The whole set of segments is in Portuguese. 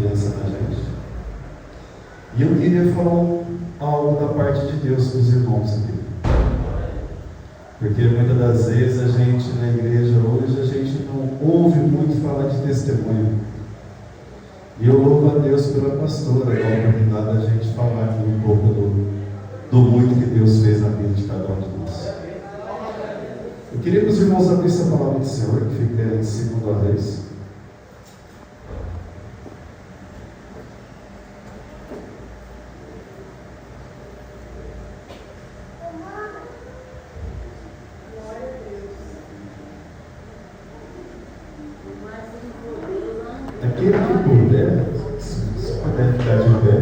confiança na gente. E eu queria falar algo da parte de Deus para os irmãos aqui. Porque muitas das vezes a gente na igreja hoje, a gente não ouve muito falar de testemunho. E eu louvo a Deus pela pastora, da oportunidade da gente falar aqui um pouco do muito que Deus fez na vida de cada um de nós. Eu queria que os irmãos abrissem a palavra do Senhor, que fica em 2 Reis. Aquele que puder, se puder ficar de pé.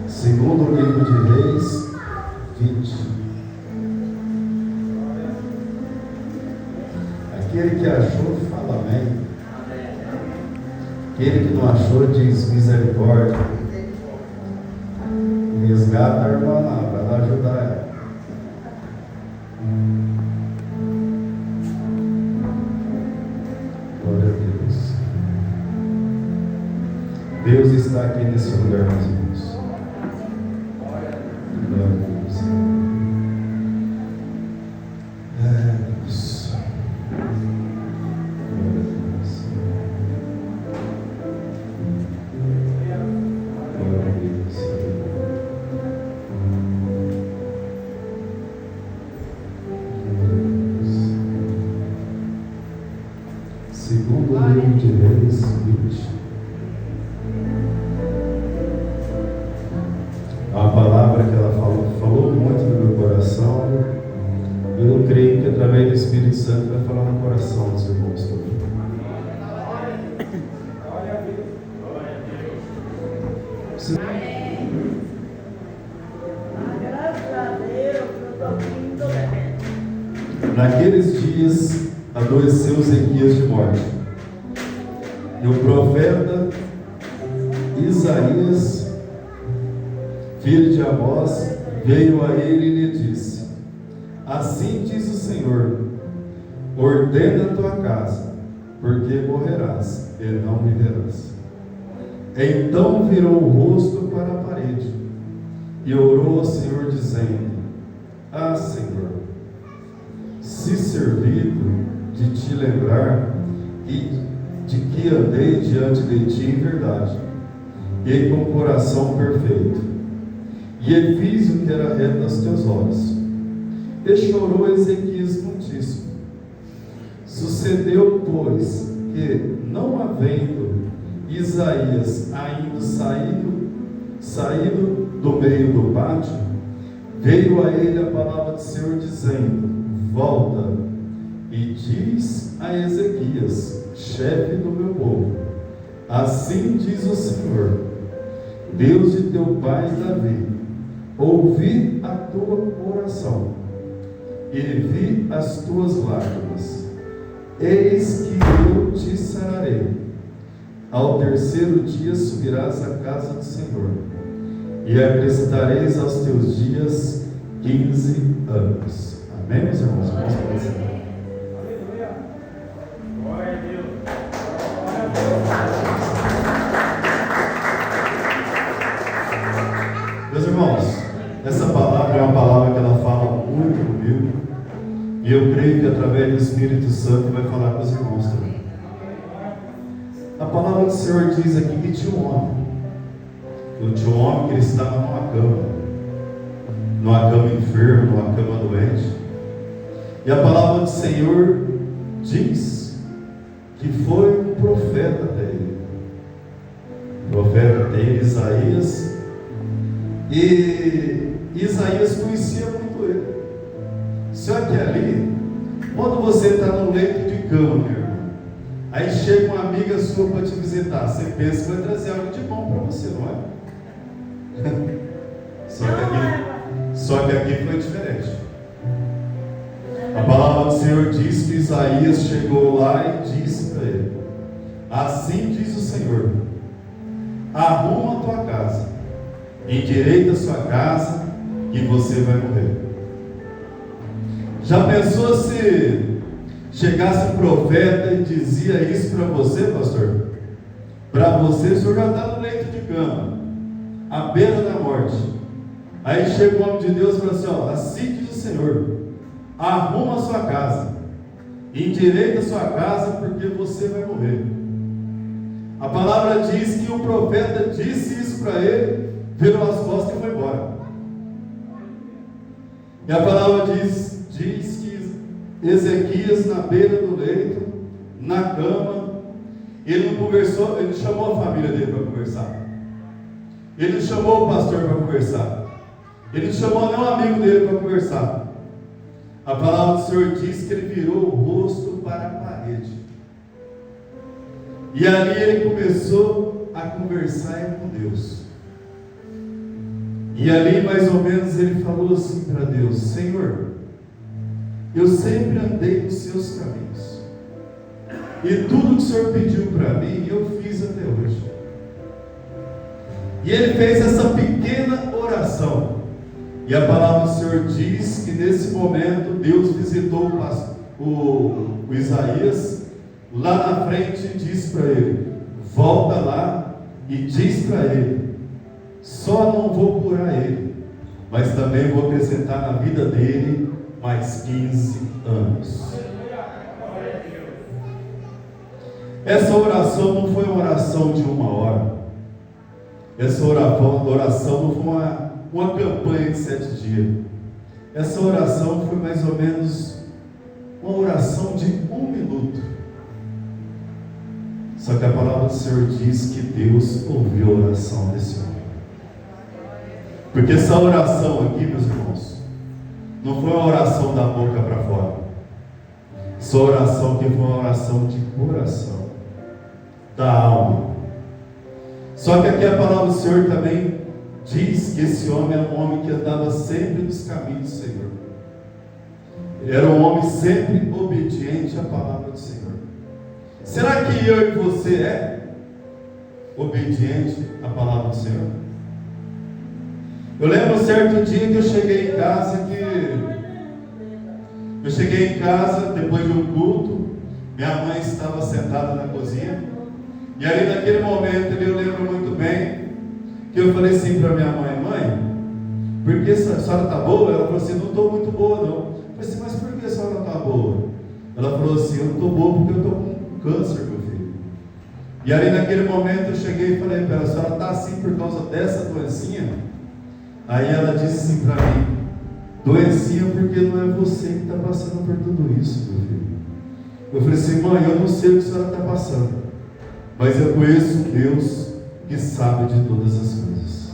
Segundo livro de Reis, 20. Aquele que achou, fala amém. Aquele que não achou, diz misericórdia. Resgata a irmã lá, vai lá ajudar ela. Glória a Deus. Deus está aqui nesse lugar, meus irmãos. Glória a Deus. Segundo livro de Reis, 20. A palavra que ela falou muito no meu coração. Eu creio que através do Espírito Santo vai falar no coração dos irmãos também. Naqueles dias adoeceu Ezequias de morte. E o profeta Isaías, filho de Amós, veio a ele e lhe disse: assim diz o Senhor, ordena a tua casa, porque morrerás e não viverás. Então virou o rosto para a parede e orou ao Senhor, dizendo: ah, Senhor, se servido de te lembrar e de que andei diante de ti em verdade e com coração perfeito, e fiz o que era reto aos teus olhos. E chorou Ezequias muitíssimo. Sucedeu, pois, que, não havendo Isaías ainda saído do meio do pátio, veio a ele a palavra do Senhor, dizendo: volta e diz a Ezequias, chefe do meu povo: assim diz o Senhor, Deus de teu pai Davi, ouvi a tua oração e vi as tuas lágrimas. Eis que eu te sararei. Ao terceiro dia subirás à casa do Senhor e acrescentareis aos teus dias 15 anos. Amém, meus irmãos? Vamos começar. Aleluia. Glória a Deus. Meus irmãos, essa palavra é uma palavra que ela fala muito comigo, e eu creio que através do Espírito Santo vai falar com os irmãos também. A palavra do Senhor diz aqui que tinha um homem que ele estava numa cama enfermo, numa cama doente. E a palavra do Senhor diz que foi um profeta dele. O profeta dele, Isaías. E Isaías conhecia muito ele. Só que ali, quando você está no leito de cama, meu irmão, aí chega uma amiga sua para te visitar, você pensa que vai trazer algo de bom para você, não é? Só que aqui foi diferente. A palavra do Senhor diz que Isaías chegou lá e disse para ele: assim diz o Senhor, arruma a tua casa, endireita a sua casa, e você vai morrer. Já pensou se chegasse um profeta e dizia isso para você, pastor? Para você, o senhor já está no leito de cama, à beira da morte. Aí chega o homem de Deus e fala assim: ó, assim diz o Senhor, arruma a sua casa, endireita a sua casa, porque você vai morrer. A palavra diz que o profeta disse isso para ele, virou as costas e foi embora. E a palavra diz que Ezequias, na beira do leito, na cama, ele não conversou, ele chamou a família dele para conversar. Ele não chamou o pastor para conversar. Ele não chamou nenhum amigo dele para conversar. A palavra do Senhor diz que ele virou o rosto para a parede. E ali ele começou a conversar com Deus. E ali mais ou menos ele falou assim para Deus: Senhor, eu sempre andei nos seus caminhos. E tudo que o Senhor pediu para mim, eu fiz até hoje. E ele fez essa pequena oração. E a palavra do Senhor diz que nesse momento Deus visitou o Isaías lá na frente e disse para ele: volta lá e diz para ele, só não vou curar ele, mas também vou acrescentar na vida dele mais 15 anos. Essa oração não foi uma oração de uma hora. Essa oração não foi uma campanha de 7 dias. Essa oração foi mais ou menos uma oração de 1 minuto. Só que a palavra do Senhor diz que Deus ouviu a oração desse homem. Porque essa oração aqui, meus irmãos, não foi uma oração da boca para fora. Essa oração aqui foi uma oração de coração, da alma. Só que aqui a palavra do Senhor também diz que esse homem era um homem que andava sempre nos caminhos do Senhor. Ele era um homem sempre obediente à palavra do Senhor. Será que eu e você é obediente à palavra do Senhor? Eu lembro um certo dia que eu cheguei em casa depois de um culto. Minha mãe estava sentada na cozinha. E ali naquele momento eu lembro muito bem que eu falei assim para minha mãe: mãe, por que a senhora está boa? Ela falou assim: não estou muito boa não. Eu falei assim: mas por que a senhora não está boa? Ela falou assim: eu não estou boa porque eu estou com câncer, meu filho. E ali naquele momento eu cheguei e falei para ela: a senhora está assim por causa dessa doencinha? Aí ela disse assim para mim: doencinha porque não é você que está passando por tudo isso, meu filho. Eu falei assim: mãe, eu não sei o que a senhora está passando, mas eu conheço um Deus que sabe de todas as coisas.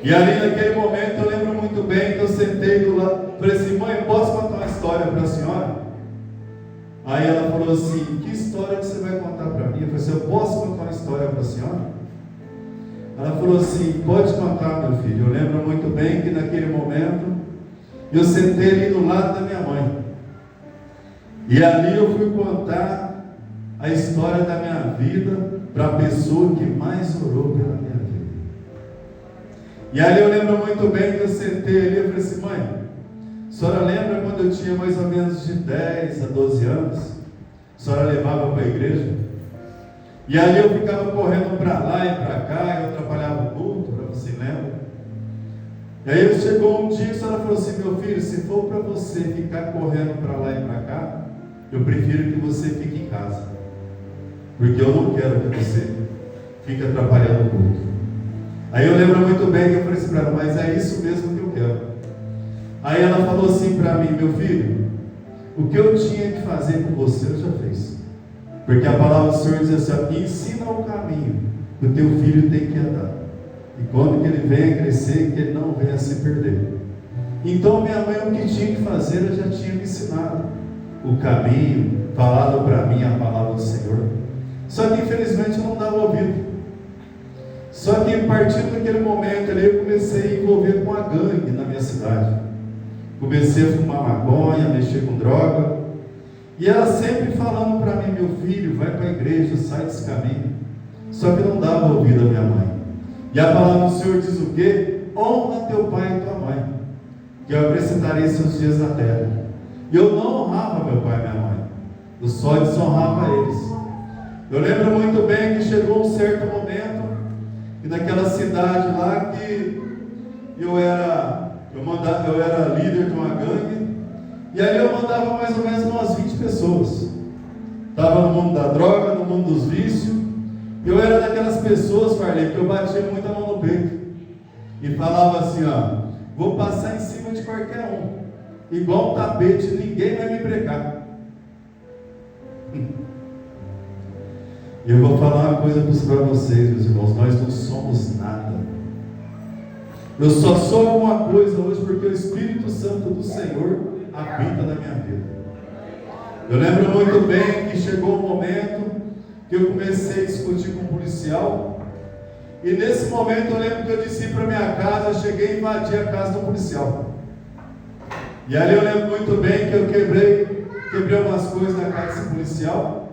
E ali naquele momento eu lembro muito bem que eu sentei do lado, falei assim: mãe, posso contar uma história para a senhora? Aí ela falou assim: que história que você vai contar para mim? Eu falei assim: eu posso contar uma história para a senhora? Ela falou assim: pode contar, meu filho. Eu lembro muito bem que naquele momento eu sentei ali do lado da minha mãe. E ali eu fui contar a história da minha vida para a pessoa que mais orou pela minha vida. E ali eu lembro muito bem que eu sentei ali e falei assim: mãe, a senhora lembra quando eu tinha mais ou menos de 10 a 12 anos? A senhora levava para a igreja? E ali eu ficava correndo para lá e para cá, eu atrapalhava o culto, para você lembra? E aí chegou um dia que a senhora falou assim: meu filho, se for para você ficar correndo para lá e para cá, eu prefiro que você fique em casa, porque eu não quero que você fique atrapalhando o culto. Aí eu lembro muito bem que eu falei assim para ela: mas é isso mesmo que eu quero. Aí ela falou assim para mim: meu filho, o que eu tinha que fazer com você eu já fiz. Porque a palavra do Senhor diz assim: ensina o caminho que o teu filho tem que andar, e quando que ele venha crescer, que ele não venha se perder. Então minha mãe, o que tinha que fazer, ela já tinha me ensinado o caminho, falado para mim a palavra do Senhor. Só que infelizmente eu não dava ouvido. Só que a partir daquele momento ali eu comecei a envolver com a gangue na minha cidade. Comecei a fumar maconha, mexer com droga. E ela sempre falando para mim: meu filho, vai para a igreja, sai desse caminho. Só que eu não dava ouvido à minha mãe. E a palavra do Senhor diz o quê? Honra teu pai e tua mãe, que eu acrescentarei seus dias na terra. E eu não honrava meu pai e minha mãe. Eu só desonrava eles. Eu lembro muito bem que chegou um certo momento, que naquela cidade lá, que eu era líder de uma gangue, e ali eu mandava mais ou menos umas 20 pessoas. Estava no mundo da droga, no mundo dos vícios. Eu era daquelas pessoas, Farley, que eu batia muito a mão no peito e falava assim, ó, vou passar em cima de qualquer um, igual um tapete, ninguém vai me brecar. E eu vou falar uma coisa para vocês, meus irmãos, nós não somos nada. Eu só sou alguma coisa hoje porque o Espírito Santo do Senhor habita na minha vida. Eu lembro muito bem que chegou um momento que eu comecei a discutir com um policial, e nesse momento eu lembro que eu desci para minha casa, cheguei e invadi a casa do policial. E ali eu lembro muito bem que eu quebrei umas coisas na casa desse policial.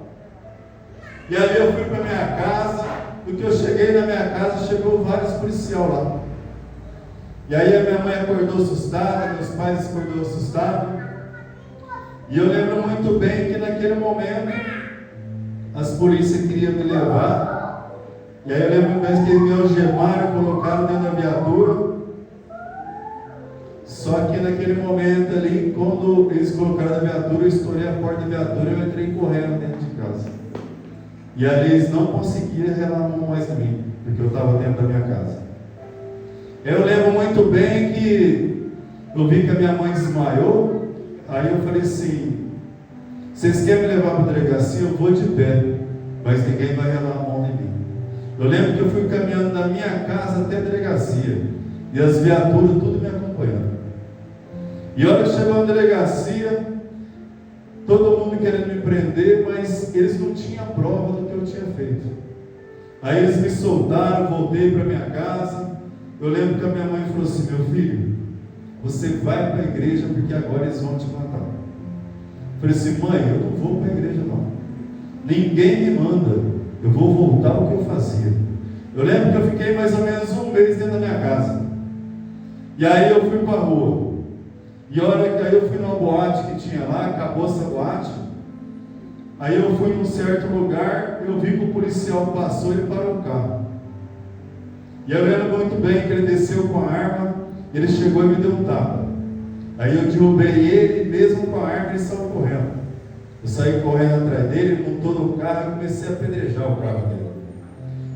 E ali eu fui para minha casa. No que eu cheguei na minha casa, chegou vários policiais lá. E aí a minha mãe acordou assustada, meus pais acordaram assustados. E eu lembro muito bem que naquele momento as polícias queriam me levar. E aí eu lembro mesmo que eles me algemaram, colocaram dentro da viatura. Só que naquele momento ali, quando eles colocaram na viatura, eu estourei a porta da viatura e eu entrei correndo dentro de casa. E ali eles não conseguiram relar a mão mais em mim, porque eu estava dentro da minha casa. Eu lembro muito bem que eu vi que a minha mãe desmaiou. Aí eu falei assim, vocês querem me levar para a delegacia? Eu vou de pé, mas ninguém vai relar a mão em mim. Eu lembro que eu fui caminhando da minha casa até a delegacia, e as viaturas tudo me acompanhando. E a hora que chegou na delegacia, todo mundo querendo me prender, mas eles não tinham prova do que eu tinha feito. Aí eles me soltaram, voltei para minha casa. Eu lembro que a minha mãe falou assim, meu filho, você vai para a igreja porque agora eles vão te matar. Eu falei assim, mãe, eu não vou para a igreja não. Ninguém me manda, eu vou voltar ao que eu fazia. Eu lembro que eu fiquei mais ou menos um mês dentro da minha casa. E aí eu fui para a rua. E a hora que aí eu fui numa boate que tinha lá, acabou essa boate. Aí eu fui num certo lugar, eu vi que o policial passou e parou o carro. E eu lembro muito bem que ele desceu com a arma, ele chegou e me deu um tapa. Aí eu derrubei ele, mesmo com a arma, ele saiu correndo. Eu saí correndo atrás dele, ele montou no carro e comecei a apedrejar o carro dele.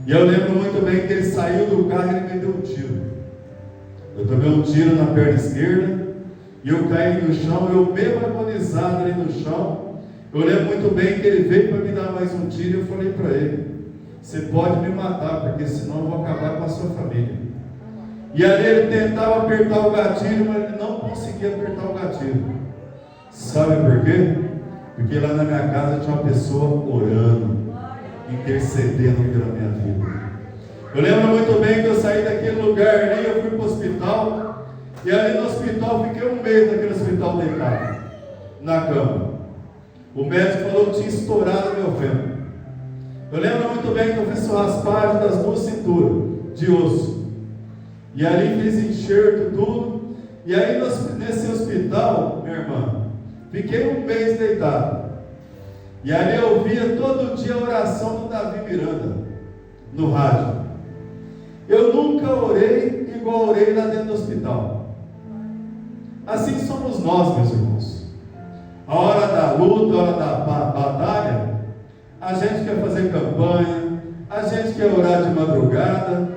E eu lembro muito bem que ele saiu do carro e ele me deu um tiro. Eu tomei um tiro na perna esquerda, e eu caí no chão, eu mesmo agonizado ali no chão. Eu lembro muito bem que ele veio para me dar mais um tiro e eu falei para ele, você pode me matar, porque senão eu vou acabar com a sua família. E ali ele tentava apertar o gatilho, mas ele não conseguia apertar o gatilho. Sabe por quê? Porque lá na minha casa tinha uma pessoa orando, intercedendo pela minha vida. Eu lembro muito bem que eu saí daquele lugar ali, eu fui para o hospital, e ali no hospital, fiquei um mês naquele hospital deitado, na cama. O médico falou que tinha estourado meu fêmur. Eu lembro muito bem que eu fiz raspagem das duas cinturas, de osso. E ali fiz enxerto, tudo. E aí nesse hospital, minha irmã, fiquei um mês deitado. E ali eu via todo dia a oração do Davi Miranda, no rádio. Eu nunca orei igual orei lá dentro do hospital. Assim somos nós, meus irmãos. A hora da luta, a hora da batalha, a gente quer fazer campanha, a gente quer orar de madrugada.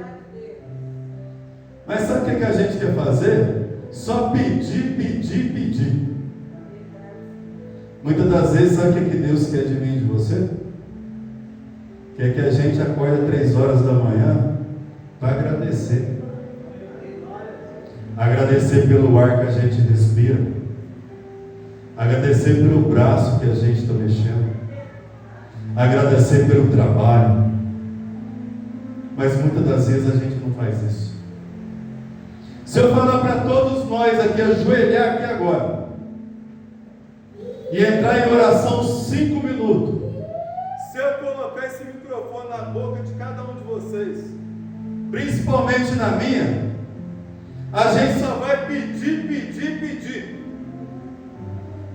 Mas sabe o que a gente quer fazer? Só pedir, pedir, pedir. Muitas das vezes, sabe o que Deus quer de mim e de você? Quer que a gente acorde 3 horas da manhã para agradecer. Agradecer pelo ar que a gente respira. Agradecer pelo braço que a gente está mexendo. Agradecer pelo trabalho. Mas muitas das vezes a gente não faz isso. Se eu falar para todos nós aqui, ajoelhar aqui agora e entrar em oração 5 minutos, se eu colocar esse microfone na boca de cada um de vocês, principalmente na minha, a gente só vai pedir, pedir, pedir.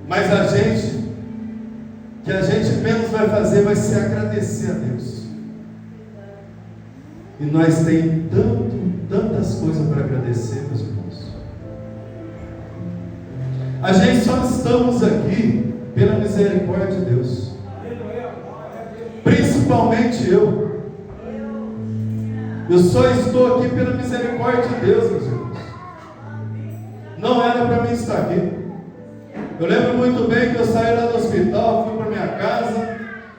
Mas que a gente menos vai fazer vai ser agradecer a Deus. E nós temos tantas coisas para agradecer, meus irmãos. A gente só estamos aqui pela misericórdia de Deus. Principalmente eu. Eu só estou aqui pela misericórdia de Deus, meus irmãos. Não era para mim estar aqui. Eu lembro muito bem que eu saí lá do hospital, fui para minha casa,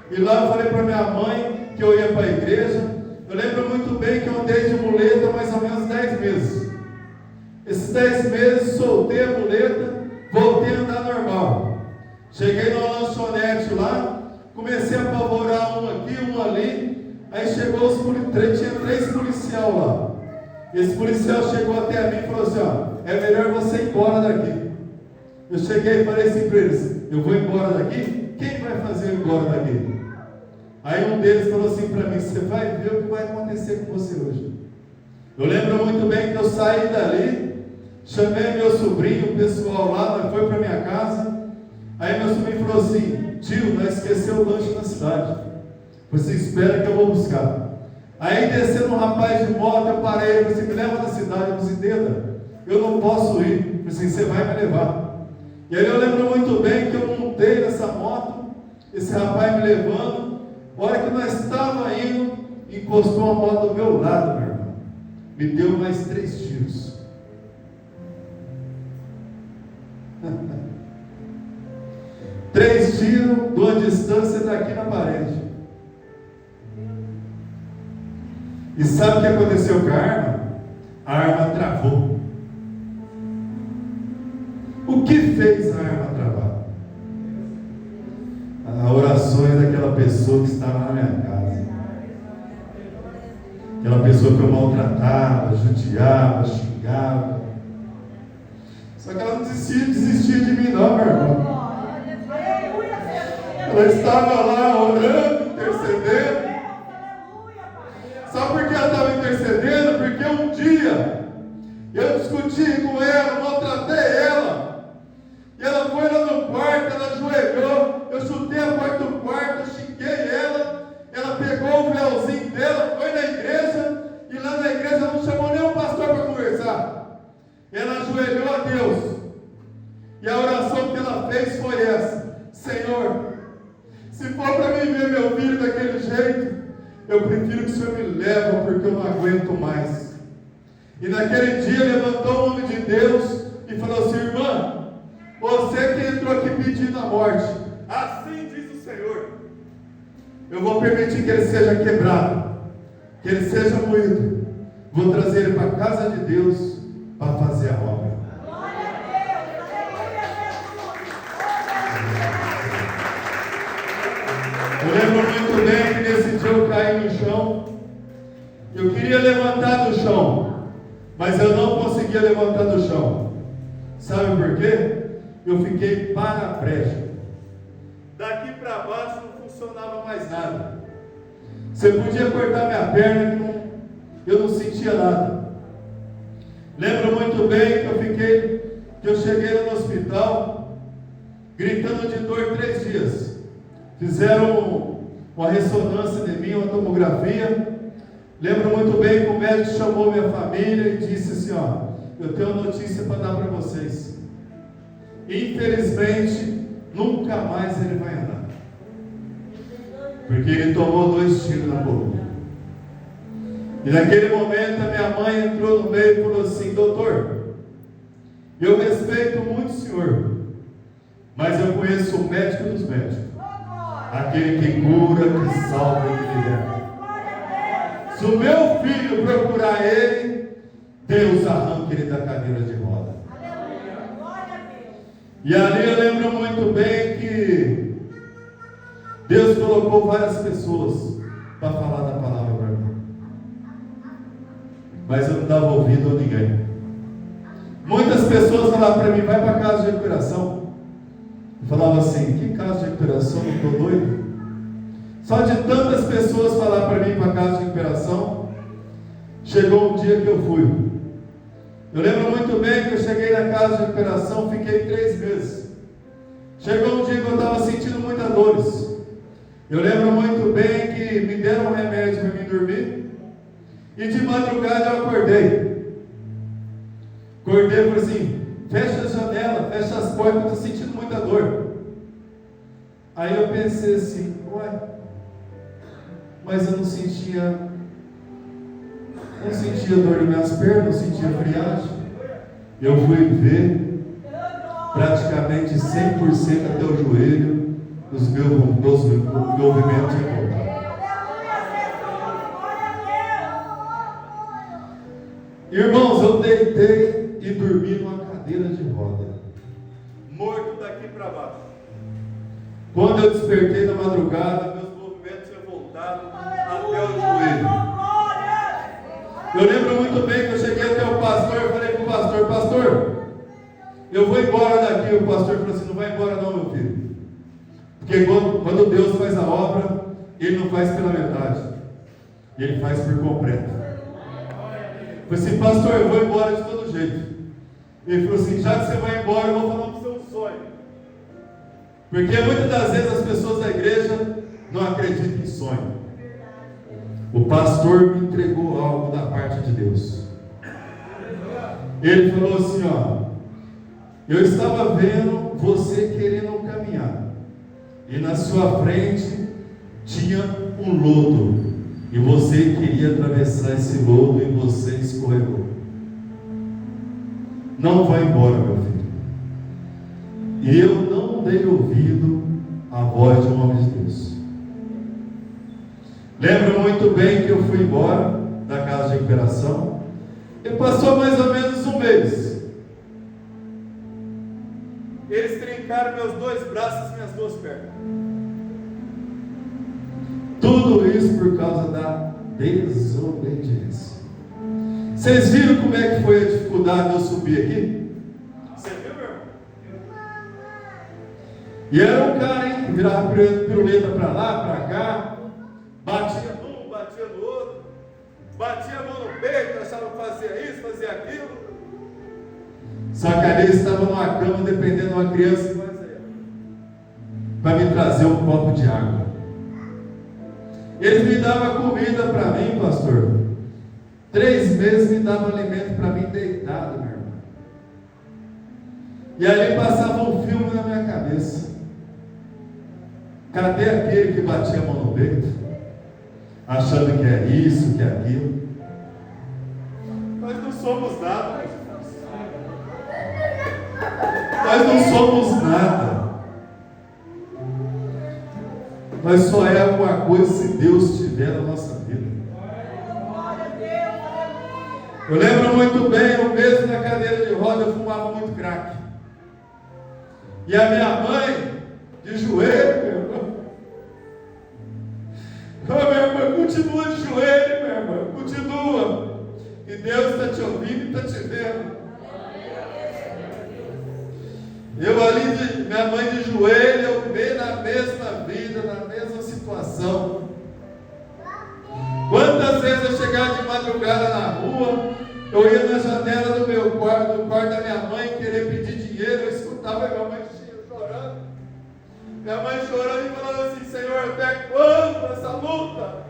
e lá eu falei para minha mãe que eu ia para a igreja. Eu lembro muito bem que eu andei de muleta mais ou menos 10 meses. Esses 10 meses soltei a muleta, voltei a andar normal. Cheguei numa lanchonete lá, comecei a apavorar um aqui, um ali. Aí chegou tinha 3 policiais lá. Esse policial chegou até a mim e falou assim: ó, é melhor você ir embora daqui. Eu cheguei e falei assim para eles: eu vou embora daqui? Quem vai fazer eu ir embora daqui? Aí um deles falou assim para mim: você vai ver o que vai acontecer com você hoje. Eu lembro muito bem que eu saí dali, chamei meu sobrinho, o pessoal lá, nós foi para minha casa. Aí meu sobrinho falou assim: tio, nós esquecemos o lanche na cidade. Você espera que eu vou buscar. Aí descendo um rapaz de moto, eu parei, ele falou assim: me leva na cidade. Eu falei: Deda, eu não posso ir. Eu falei assim: você vai me levar. E aí eu lembro muito bem que eu montei nessa moto, esse rapaz me levando. A hora que nós estávamos indo, encostou a moto do meu lado, meu irmão. Me deu mais 3 tiros. Três tiros de uma distância daqui na parede. E sabe o que aconteceu com a arma? A arma travou. O que fez a arma travar? As orações daquela pessoa que estava na minha casa. Aquela pessoa que eu maltratava, judiava, xingava. Só que ela não desistia de mim não, meu irmão. Ela estava lá orando, intercedendo. Sabe por que ela estava intercedendo? Porque um dia eu discuti com ela, maltratei ela. E ela foi lá no quarto, ela ajoelhou. Eu chutei a porta do quarto, eu xinguei ela. Ela pegou o véuzinho dela, foi na igreja. E lá na igreja ela não chamou nem o pastor para conversar. Ela ajoelhou a Deus. E a oração que ela fez foi essa: Senhor, se for para mim ver meu filho daquele jeito, eu prefiro que o Senhor me leve, porque eu não aguento mais. E naquele dia levantou o nome de Deus e falou assim: irmã, você que entrou aqui pedindo a morte, assim diz o Senhor, eu vou permitir que ele seja quebrado, que ele seja moído. Vou trazer ele para a casa de Deus para fazer a obra. Eu lembro muito bem que nesse dia eu caí no chão. Eu queria levantar do chão, mas eu não conseguia levantar do chão. Sabe por quê? Eu fiquei paraplégico. Daqui para baixo não funcionava mais nada. Você podia cortar minha perna que eu não sentia nada. Lembro muito bem que eu cheguei no hospital gritando de dor 3 dias. Fizeram uma ressonância de mim, uma tomografia. Lembro muito bem que o médico chamou minha família e disse assim: ó, eu tenho uma notícia para dar para vocês. Infelizmente, nunca mais ele vai andar. Porque ele tomou 2 tiros na boca. E naquele momento a minha mãe entrou no meio e falou assim: doutor, eu respeito muito o senhor, mas eu conheço o médico dos médicos. Aquele que cura, que salva e que liberta. Se o meu filho procurar ele, Deus arranca ele da cadeira de roda. E ali eu lembro muito bem que Deus colocou várias pessoas para falar da palavra para mim. Mas eu não dava ouvido a ninguém. Muitas pessoas falavam para mim: vai para a casa de recuperação. Eu falava assim: que casa de recuperação? Eu estou doido? Só de tantas pessoas falar para mim para a casa de recuperação, chegou um dia que eu fui. Eu lembro muito bem que eu cheguei na casa de recuperação, fiquei 3 meses. Chegou um dia que eu estava sentindo muitas dores. Eu lembro muito bem que me deram um remédio para mim dormir. E de madrugada eu acordei. Acordei e falei assim: fecha a janela, fecha as portas, eu estou sentindo muita dor. Aí eu pensei assim: ué, mas eu não sentia dor nas minhas pernas, não sentia friagem. Eu fui ver, praticamente 100% até o joelho, os meus movimentos de volta. Irmãos, eu deitei e dormi numa cadeira de roda, morto daqui para baixo. Quando eu despertei na madrugada, meus movimentos tinham voltado até o joelho. Eu lembro muito bem que eu cheguei até o pastor e falei para o pastor: pastor, eu vou embora daqui. O pastor falou assim: não vai embora não, meu filho. Porque quando Deus faz a obra, Ele não faz pela metade, Ele faz por completo. Eu falei assim: pastor, eu vou embora de todo jeito. Ele falou assim: já que você vai embora, eu vou falar para o seu sonho. Porque muitas das vezes as pessoas da igreja não acreditam em sonho. O pastor me entregou algo da parte de Deus. Ele falou assim: ó, eu estava vendo você querendo caminhar, e na sua frente tinha um lodo, e você queria atravessar esse lodo, e você escorregou. Não vai embora, meu filho. E eu não dei ouvido à voz de um homem de Deus. Lembro muito bem que eu fui embora da casa de recuperação, e passou mais ou menos um mês. Eles trincaram meus dois braços e minhas duas pernas. Tudo isso por causa da desobediência. Vocês viram como é que foi a dificuldade de eu subir aqui? Você viu, meu irmão? E era um cara, hein, que virava piruleta para lá, para cá, batia num, batia no outro, batia a mão no peito, achava que fazia isso, fazia aquilo. Só que ali estava numa cama dependendo de uma criança para me trazer um copo de água. Eles me davam comida para mim, pastor. 3 meses me davam alimento para mim deitado, meu irmão. E ali passava um filme na minha cabeça. Cadê aquele que batia a mão no peito, achando que é isso, que é aquilo? Nós não somos nada. Nós não somos nada. Nós só é alguma coisa se Deus estiver na nossa vida. Eu lembro muito bem, eu mesmo na cadeira de roda, eu fumava muito crack. E a minha mãe, de joelho, meu irmão. Oh, meu irmão, continua de joelho, meu irmão, continua. E Deus está te ouvindo e está te vendo. Eu ali, minha mãe de joelho, eu bem na mesma vida, na mesma situação. Quantas vezes eu chegava de madrugada na rua, eu ia na janela do meu quarto, do quarto da minha mãe, querer pedir dinheiro, eu escutava minha mãe chorando. Minha mãe chorando e falando assim: Senhor, até quando essa luta?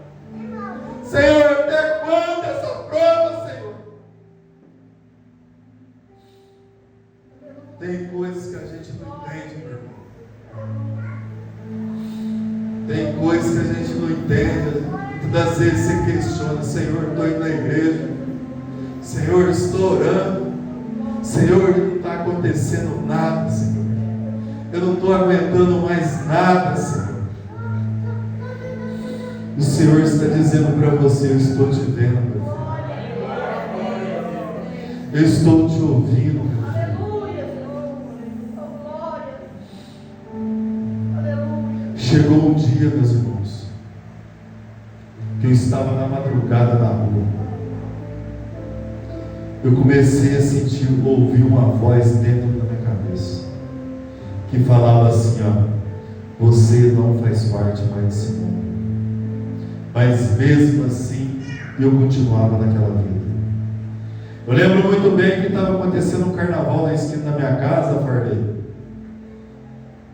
Senhor, até quando essa prova, Senhor? Tem coisas que a gente não entende, meu irmão. Tem coisas que a gente não entende. Muitas das vezes você questiona: Senhor, estou indo na igreja, Senhor, estou orando, Senhor, não está acontecendo nada, Senhor. Eu não estou aguentando mais nada, Senhor. O Senhor está dizendo para você: eu estou te vendo, meu filho. Eu estou te ouvindo, meu filho. Chegou um dia, meus irmãos, que eu estava na madrugada na rua. Eu comecei a sentir, ouvir uma voz dentro da minha cabeça, que falava assim: ó, você não faz parte mais desse mundo. Mas mesmo assim, eu continuava naquela vida. Eu lembro muito bem que estava acontecendo um carnaval na esquina da minha casa, Farley.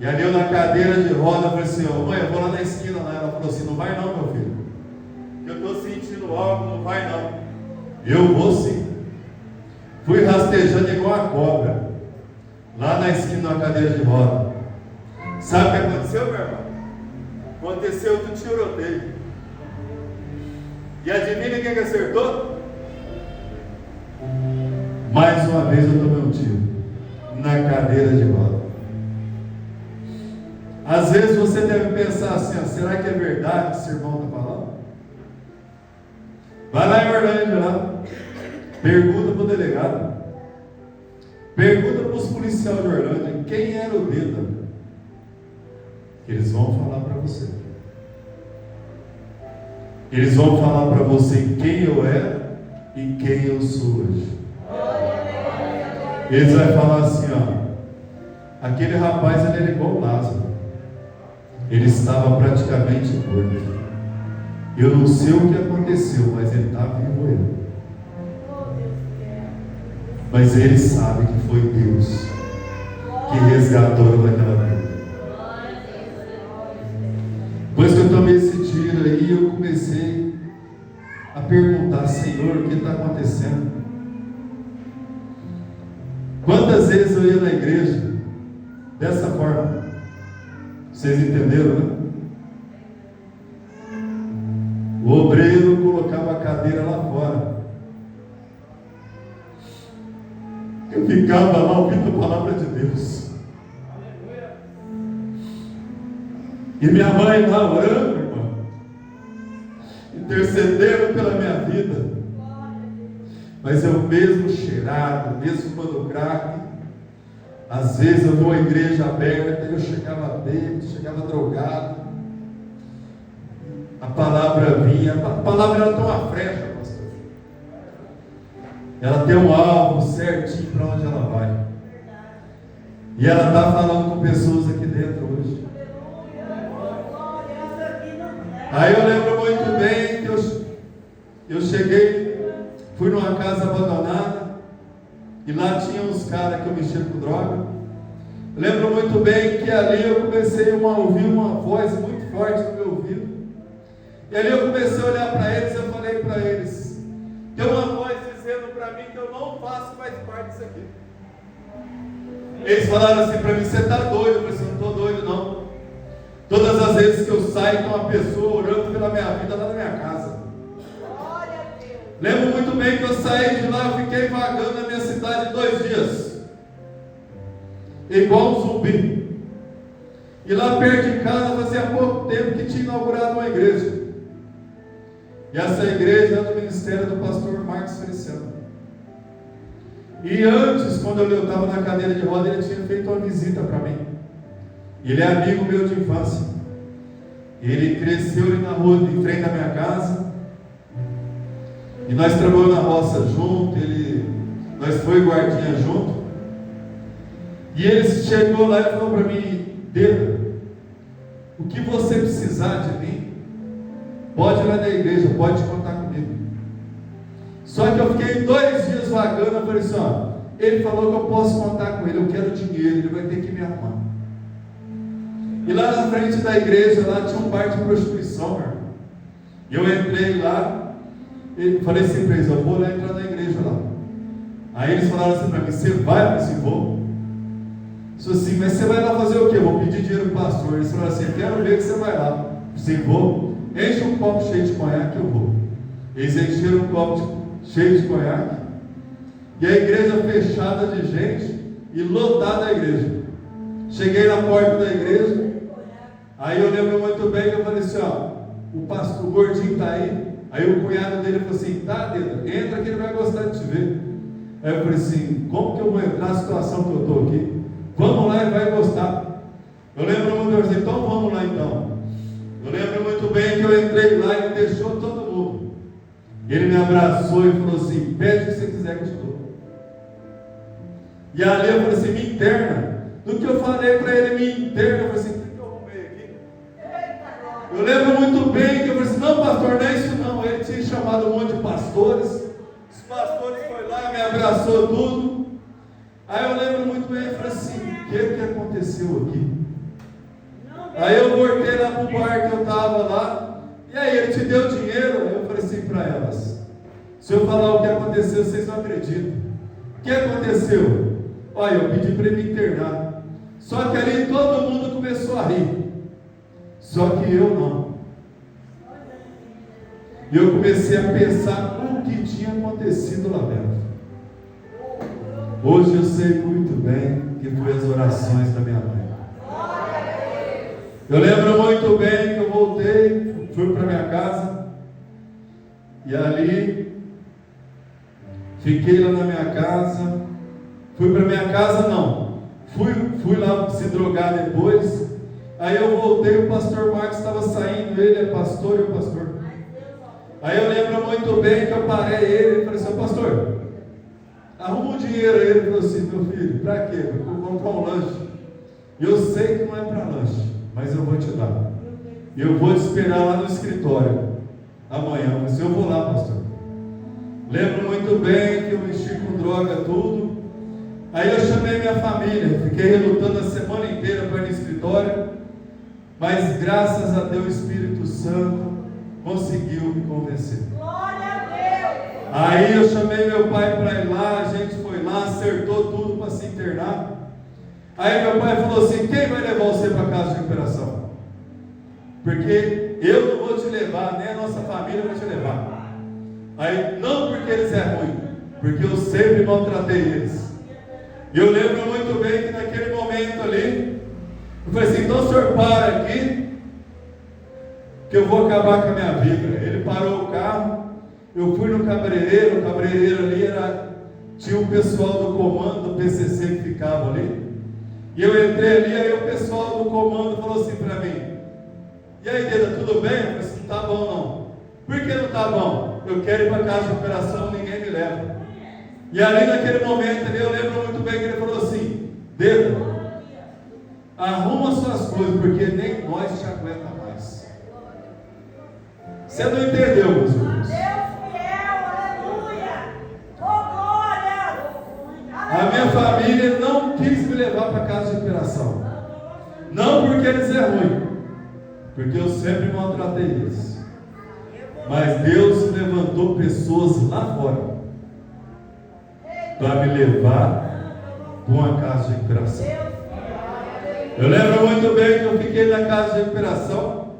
E ali eu na cadeira de roda, falei assim, ó, mãe, eu vou lá na esquina lá. Ela falou assim, não vai não, meu filho. Eu estou sentindo algo, não vai não. Eu vou sim. Fui rastejando igual a cobra. Lá na esquina na cadeira de roda. Sabe o que aconteceu, meu irmão? Aconteceu do tiroteio. E adivinha quem que acertou? Mais uma vez eu tomei um tiro. Na cadeira de roda. Às vezes você deve pensar assim, ó, será que é verdade que esse irmão está falando? Vai lá em Orlândia lá. Pergunta para o delegado. Pergunta para os policiais de Orlândia quem era o dedo. Eles vão falar para você. Eles vão falar para você quem eu era e quem eu sou hoje. Eles vão falar assim, ó, aquele rapaz ele era igual Lázaro. Ele estava praticamente morto. Eu não sei o que aconteceu, mas ele está vivo ainda. Mas ele sabe que foi Deus que resgatou daquela vida. Depois que eu tomei esse tiro aí, eu comecei a perguntar, Senhor, o que está acontecendo? Quantas vezes eu ia na igreja dessa forma? Vocês entenderam, né? O obreiro colocava a cadeira lá fora. Eu ficava lá ouvindo a palavra de Deus. E minha mãe lá orando, irmão, intercedendo pela minha vida. Mas eu mesmo cheirado, mesmo quando craque, às vezes eu vou à igreja aberta, eu chegava bêbado, chegava drogado. A palavra vinha, a palavra ela tem uma frecha, pastor. Ela tem um alvo certinho para onde ela vai. E ela está falando com pessoas aqui dentro hoje. Aí eu lembro muito bem que eu cheguei, fui numa casa abandonada, e lá tinha uns caras que eu mexia com droga. Eu lembro muito bem que ali eu comecei a ouvir uma voz muito forte no meu ouvido. E ali eu comecei a olhar para eles, eu falei para eles, tem uma voz dizendo para mim que eu não faço mais parte disso aqui. Eles falaram assim para mim, você está doido? Eu falei assim, não estou doido não. Todas as vezes que eu saio, tem uma pessoa orando pela minha vida lá na minha casa. Glória a Deus. Lembro muito bem que eu saí de lá, eu fiquei vagando na minha cidade 2 dias. Igual um zumbi. E lá perto de casa, fazia pouco tempo que tinha inaugurado uma igreja. E essa igreja é do ministério do pastor Marcos Feliciano. E antes, quando eu estava na cadeira de roda, ele tinha feito uma visita para mim. Ele é amigo meu de infância. Ele cresceu ali na rua, em frente à minha casa. E nós trabalhamos na roça junto. Nós foi guardinha junto. E ele chegou lá e falou para mim, Dedo, o que você precisar de mim, pode ir lá na igreja, pode contar comigo. Só que eu fiquei 2 dias vagando, eu falei assim, ó, ele falou que eu posso contar com ele, eu quero dinheiro, ele vai ter que me arrumar. E lá na frente da igreja, lá tinha um bar de prostituição, meu irmão. E eu entrei lá, e falei assim para eles, eu vou lá entrar na igreja lá. Aí eles falaram assim para mim, você vai? Eu falei assim, vou. Disse assim, mas você vai lá fazer o quê? Eu vou pedir dinheiro para o pastor. Eles falaram assim, quero ver que você vai lá. Eu disse, vou. Enche um copo cheio de conhaque, eu vou. Eles encheram um copo cheio de conhaque. E a igreja fechada de gente e lotada a igreja. Cheguei na porta da igreja. Aí eu lembro muito bem que eu falei assim, ó, o gordinho está aí. Aí o cunhado dele falou assim, tá, Deda, entra que ele vai gostar de te ver. Aí eu falei assim, como que eu vou entrar na situação que eu estou aqui? Vamos lá, ele vai gostar. Eu lembro muito bem, eu falei, então vamos lá então. Eu lembro muito bem que eu entrei lá e deixou todo mundo. Ele me abraçou e falou assim, pede o que você quiser que eu te dou. E ali eu falei assim, me interna. Do que eu falei para ele, me interna. Eu falei assim, o que eu arrumei aqui? Eu lembro muito bem que eu falei assim, não pastor, não é isso não. Ele tinha chamado um monte de pastores. Os pastores foram lá, me abraçou tudo. Aí eu lembro muito bem, eu falei assim, o que aconteceu aqui? Aí eu voltei lá pro bar que eu estava lá. E aí, ele te deu dinheiro? Eu falei assim para elas: se eu falar o que aconteceu, vocês não acreditam. O que aconteceu? Olha, eu pedi para ele me internar. Só que ali todo mundo começou a rir. Só que eu não. E eu comecei a pensar o que tinha acontecido lá dentro. Hoje eu sei muito bem que foi as orações da minha mãe. Eu lembro muito bem que eu voltei, fui para minha casa. E ali, fiquei lá na minha casa. Fui para minha casa não. Fui lá se drogar depois. Aí eu voltei, o pastor Marcos estava saindo, ele é pastor e o pastor. Aí eu lembro muito bem que eu parei ele e falei assim: pastor, arruma um dinheiro aí. Ele falou assim: meu filho, para quê? Eu vou comprar um lanche. E eu sei que não é para lanche, mas eu vou te dar. E eu vou te esperar lá no escritório amanhã. Eu falei assim: eu vou lá, pastor. Lembro muito bem que eu mexi com droga, tudo. Aí eu chamei minha família, fiquei relutando a semana inteira para ir no escritório, mas graças a Deus o Espírito Santo conseguiu me convencer. Glória a Deus! Aí eu chamei meu pai para ir lá, a gente foi lá, acertou tudo para se internar. Aí meu pai falou assim: quem vai levar você para a casa de recuperação? Porque eu não vou te levar, nem a nossa família vai te levar. Aí, não porque eles é ruim, porque eu sempre maltratei eles. E eu lembro muito bem que naquele momento ali, eu falei assim: então o senhor para aqui, que eu vou acabar com a minha vida. Ele parou o carro, eu fui no cabeleireiro, o cabeleireiro ali tinha o pessoal do comando do PCC que ficava ali. E eu entrei ali, aí o pessoal do comando falou assim para mim: e aí, Deda, tudo bem? Eu falei assim: não tá bom não. Por que não tá bom? Eu quero ir para casa de operação, ninguém me leva. E ali naquele momento ali, eu lembro muito bem que ele falou assim: Deda, arruma suas coisas, porque nem nós te aguenta mais. Você não entendeu, meus irmãos? Deus fiel, aleluia! Oh, glória! A minha família não quis me levar para casa de recuperação. Não porque eles é ruim, porque eu sempre maltratei eles. Mas Deus levantou pessoas lá fora para me levar para uma casa de recuperação. Eu lembro muito bem que eu fiquei na casa de recuperação,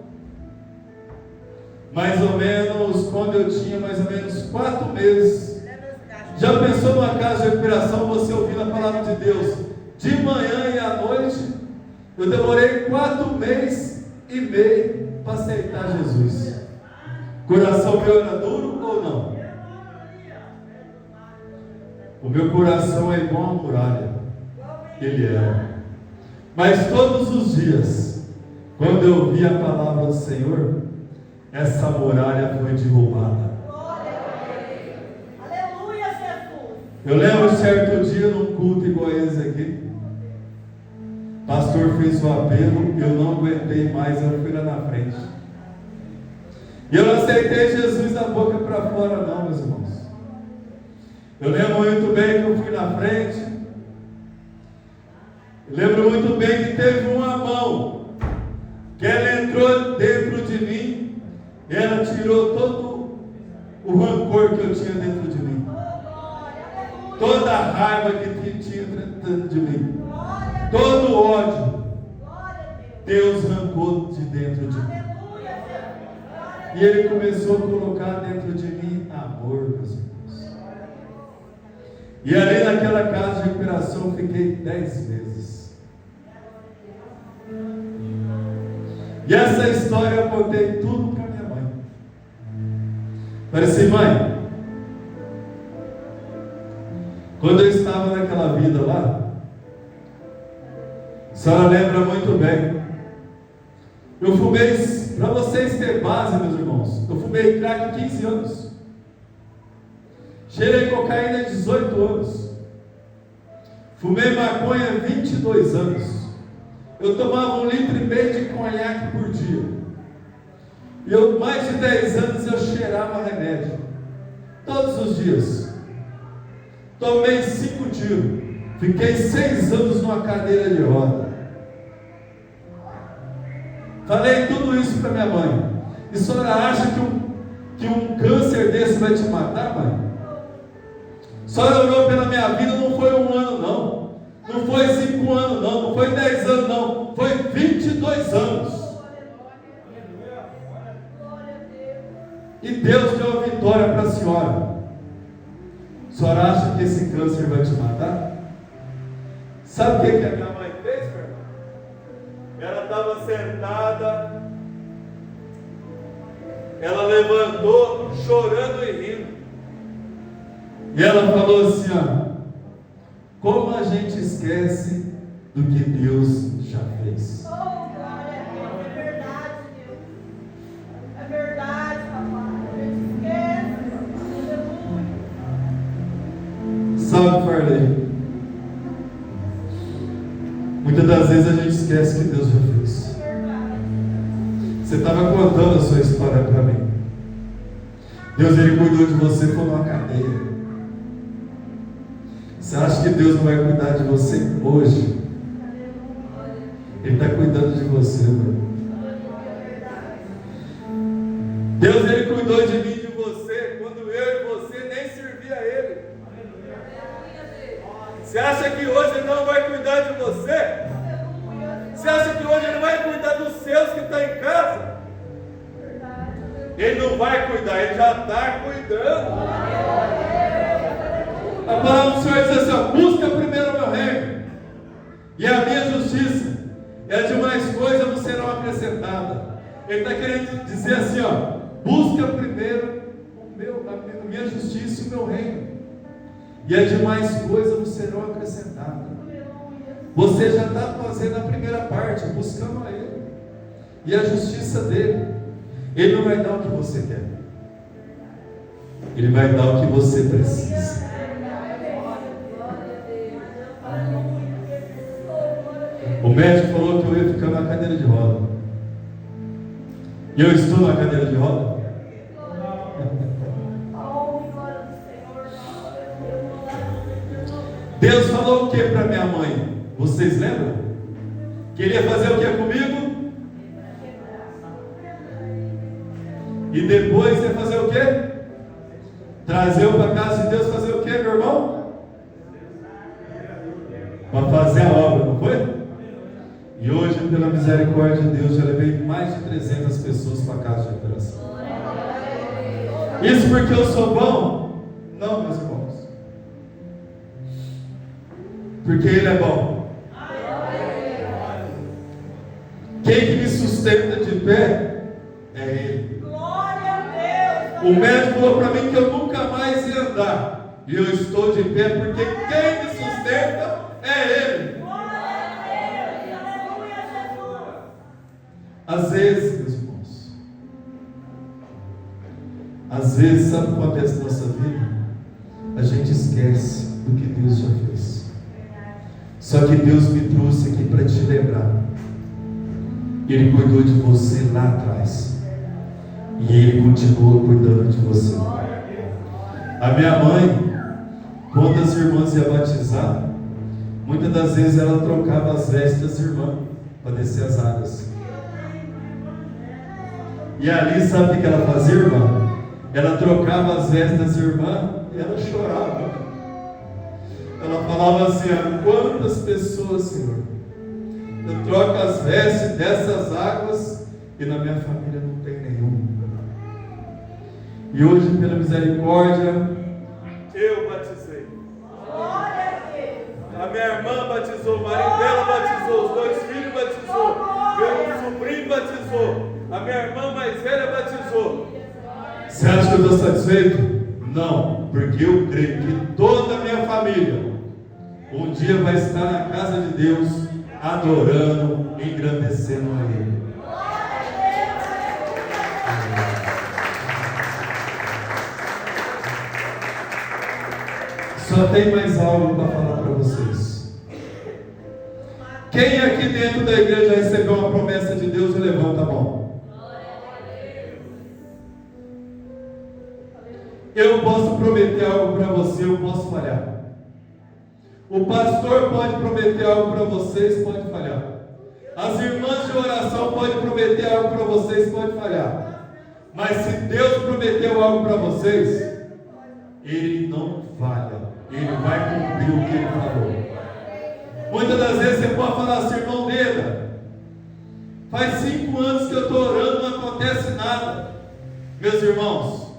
mais ou menos quando eu tinha mais ou menos 4 meses. Já pensou numa casa de recuperação, você ouvindo a palavra de Deus de manhã e à noite? Eu demorei 4 meses e meio para aceitar Jesus. Coração meu era duro ou não? O meu coração é igual a muralha. Ele era. Mas todos os dias, quando eu vi a palavra do Senhor, essa muralha foi derrubada. Aleluia, Jesus! Eu lembro certo dia num culto igual a esse aqui. O pastor fez o apelo, eu não aguentei mais, eu fui lá na frente. E eu não aceitei Jesus da boca para fora não, meus irmãos. Eu lembro muito bem que eu fui na frente. Eu lembro muito bem que teve uma mão que ela entrou dentro de mim. E ela tirou todo o rancor que eu tinha dentro de mim. Toda a raiva que tinha dentro de mim. Todo o ódio. Deus arrancou de dentro de mim. E Ele começou a colocar dentro de mim amor, meus irmãos. E ali naquela casa de recuperação eu fiquei 10 meses. E essa história eu contei tudo para minha mãe. Falei assim: mãe, quando eu estava naquela vida lá, a senhora lembra muito bem, eu fumei, para vocês terem base, meus irmãos, eu fumei crack 15 anos, cheirei cocaína 18 anos, fumei maconha 22 anos, eu tomava 1,5 litro de conhaque por dia, e eu, mais de 10 anos eu cheirava remédio, todos os dias, tomei 5 tiros, fiquei 6 anos numa cadeira de roda. Falei tudo isso para minha mãe. E a senhora acha que um câncer desse vai te matar, mãe? A senhora orou pela minha vida, não foi 1 ano não. Não foi 5 anos não. Não foi 10 anos não. Foi 22 anos. E Deus deu a vitória para a senhora. A senhora acha que esse câncer vai te matar? Sabe o que a minha mãe fez, meu irmão? Ela estava sentada, ela levantou, chorando e rindo. E ela falou assim, ó: como a gente esquece do que Deus já fez. Oh, glória a Deus. É verdade, Deus. É verdade, papai. A gente esquece. Aleluia. Sabe, Farley? Muitas das vezes a gente esquece que Deus já fez. É verdade. Você estava contando a sua história para mim. Deus, Ele cuidou de você por uma cadeia. Você acha que Deus não vai cuidar de você hoje? Ele está cuidando de você, mano. Deus, Ele cuidou de mim e de você quando eu e você nem servia a Ele. Você acha que hoje Ele não vai cuidar de você? Você acha que hoje Ele vai cuidar dos seus que estão em casa? Ele não vai cuidar, Ele já está cuidando. A palavra do Senhor diz assim, ó: busca primeiro o meu reino e a minha justiça, e as demais coisas vos serão acrescentadas. Ele está querendo dizer assim, ó: busca primeiro a minha justiça e o meu reino, e as demais coisas vos serão acrescentadas. Você já está fazendo a primeira parte, buscando a Ele e a justiça dele. Ele não vai dar o que você quer, Ele vai dar o que você precisa. O médico falou que eu ia ficar na cadeira de roda. E eu estou na cadeira de roda. Deus falou o que para minha mãe? Vocês lembram? Que Ele ia fazer o que comigo? E depois ia fazer o que? Trazer eu para casa de Deus, fazer o que, meu irmão? Para fazer a obra, não foi? E hoje, pela misericórdia de Deus, já levei mais de 300 pessoas para a casa de operação. Isso porque eu sou bom? Não, meus irmãos. Porque Ele é bom. Quem que me sustenta de pé é Ele. Glória a Deus. O médico falou para mim que eu nunca mais ia andar. E eu estou de pé porque quem me sustenta é Ele. Às vezes, meus irmãos, às vezes, sabe o que acontece na nossa vida? A gente esquece do que Deus já fez. Só que Deus me trouxe aqui para te lembrar. Ele cuidou de você lá atrás. E Ele continua cuidando de você. A minha mãe, quando as irmãs iam batizar, muitas das vezes ela trocava as vestes das irmãs para descer as águas. E ali, sabe o que ela fazia, irmã? Ela trocava as vestes das irmãs e ela chorava. Ela falava assim: quantas pessoas, Senhor, eu troco as vestes dessas águas e na minha família não tem nenhum. E hoje, pela misericórdia, eu batizei. A minha irmã batizou, o marido dela batizou, os 2 filhos batizou, meu sobrinho batizou, a minha irmã mais velha batizou. Você acha que eu estou satisfeito? Não, porque eu creio que toda a minha família um dia vai estar na casa de Deus, adorando, engrandecendo a Ele. Só tem mais algo para falar para vocês. Quem aqui dentro da igreja recebeu uma promessa de Deus, levanta a mão. Eu posso prometer algo para você, eu posso falhar. O pastor pode prometer algo para vocês, pode falhar. As irmãs de de oração pode prometer algo para vocês, pode falhar. Mas se Deus prometeu algo para vocês, Ele não falha. Ele vai cumprir o que Ele falou. Muitas das vezes você pode falar assim, irmão Deda, faz 5 anos que eu estou orando, não acontece nada. Meus irmãos,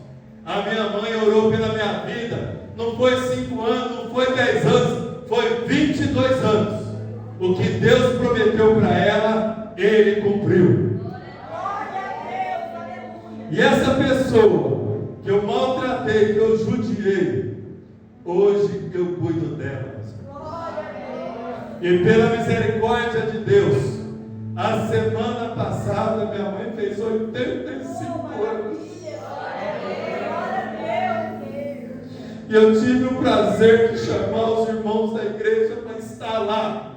a minha mãe orou pela minha vida. Não foi 5 anos, não foi 10 anos, foi 22 anos. O que Deus prometeu para ela, Ele cumpriu. E essa pessoa que eu maltratei, que eu judiei, hoje eu cuido dela. E pela misericórdia de Deus, a semana passada minha mãe fez 85 anos. E eu tive o prazer de chamar os irmãos da igreja para estar lá,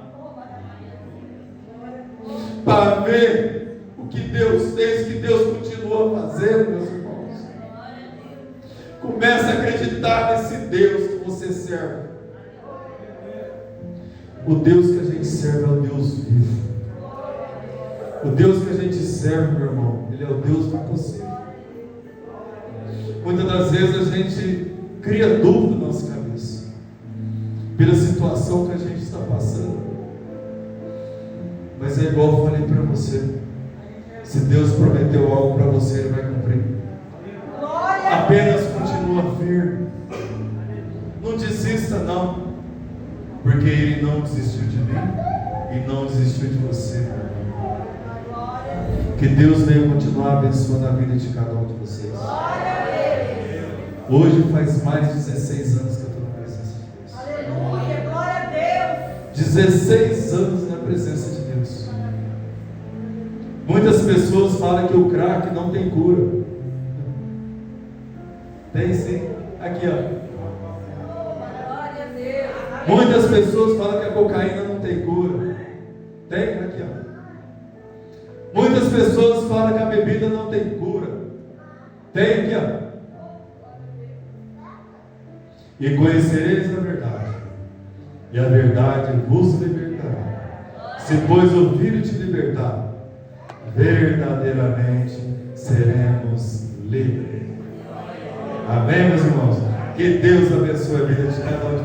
para ver o que Deus fez, o que Deus continua fazendo, meus irmãos. Comece a acreditar nesse Deus que você serve. O Deus que a gente serve é o Deus vivo. O Deus que a gente serve, meu irmão, Ele é o Deus do impossível. Muitas das vezes a gente cria dúvida na nossa cabeça, pela situação que a gente está passando. Mas é igual eu falei para você, se Deus prometeu algo para você, Ele vai cumprir. Apenas continua firme, não desista não, porque Ele não desistiu de mim e não desistiu de você, meu irmão. Que Deus venha continuar abençoando a vida de cada um de vocês. Hoje faz mais de 16 anos que eu estou na presença de Deus. Aleluia, glória a Deus. 16 anos na presença de Deus. Muitas pessoas falam que o crack não tem cura. Tem sim. Aqui, ó. Glória a Deus. Muitas pessoas falam que a cocaína não tem cura. Tem? Aqui, ó. Muitas pessoas falam que a bebida não tem cura. Tem aqui, ó. E conhecereis a verdade, e a verdade vos libertará. Se pois o Filho te libertar, verdadeiramente seremos livres. Amém, meus irmãos? Que Deus abençoe a vida de cada um de